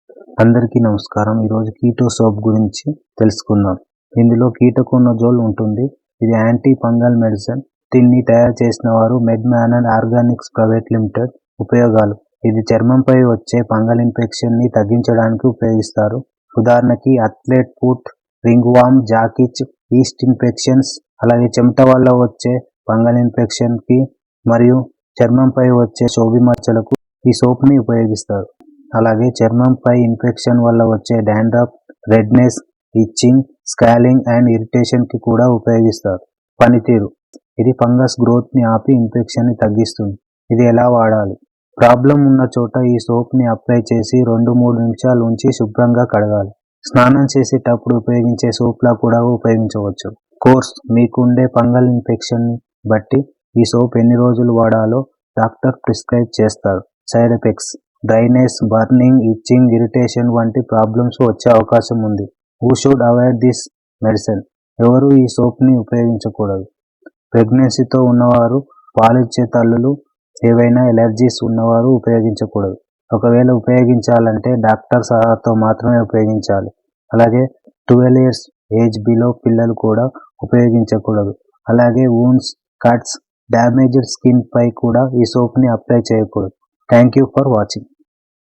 అందరికీ నమస్కారం. ఈరోజు కీటో సోప్ గురించి తెలుసుకుందాం. ఇందులో కీటోకోనజోల్ ఉంటుంది. ఇది యాంటీ ఫంగల్ మెడిసిన్. దీన్ని తయారు చేసిన వారు మెడ్మానన్ ఆర్గానిక్స్ ప్రైవేట్ లిమిటెడ్. ఉపయోగాలు: ఇది చర్మంపై వచ్చే ఫంగల్ ఇన్ఫెక్షన్ ని తగ్గించడానికి ఉపయోగిస్తారు. ఉదాహరణకి athlete foot, ring worm, jock itch, yeast infections, అలాగే చెమట వల్ల వచ్చే ఫంగల్ ఇన్ఫెక్షన్ కి మరియు చర్మంపై వచ్చే శోభి మచ్చలకు ఈ సోప్ ని ఉపయోగిస్తారు. అలాగే చర్మంపై ఇన్ఫెక్షన్ వల్ల వచ్చే dandruff, redness, itching, scaling and irritation కి కూడా ఉపయోగిస్తారు. పనితీరు: ఇది ఫంగస్ గ్రోత్ ని ఆపి ఇన్ఫెక్షన్ ని తగ్గిస్తుంది. ఇది ఎలా వాడాలి? ప్రాబ్లం ఉన్న చోట ఈ సోప్ ని అప్లై చేసి 2-3 నిమిషాలు ఉంచి శుభ్రంగా కడగాలి. స్నానం చేసేటప్పుడు ఉపయోగించే సోప్ లా కూడా ఉపయోగించవచ్చు. కోర్స్: మీకుండే ఫంగల్ ఇన్ఫెక్షన్ ని బట్టి ఈ సోప్ ఎన్ని రోజులు వాడాలో డాక్టర్ ప్రిస్క్రైబ్ చేస్తారు. Side effects: dryness, burning, itching, irritation వంటి ప్రాబ్లమ్స్ వచ్చే అవకాశం ఉంది. Who should avoid this medicine? ఎవరు ఈ సోప్ ని ఉపయోగించకూడదు? ప్రెగ్నెన్సీతో ఉన్నవారు, పాలిచ్చే తల్లులు, ఏవైనా ఎలర్జీస్ ఉన్నవారు ఉపయోగించకూడదు. ఒకవేళ ఉపయోగించాలంటే డాక్టర్ సలహాతో మాత్రమే ఉపయోగించాలి. అలాగే 12 years ఏజ్ బిలో పిల్లలు కూడా ఉపయోగించకూడదు. అలాగే వూండ్స్, కట్స్, డ్యామేజ్డ్ స్కిన్ పై కూడా ఈ సోప్ ని అప్లై చేయకూడదు. Thank you for watching.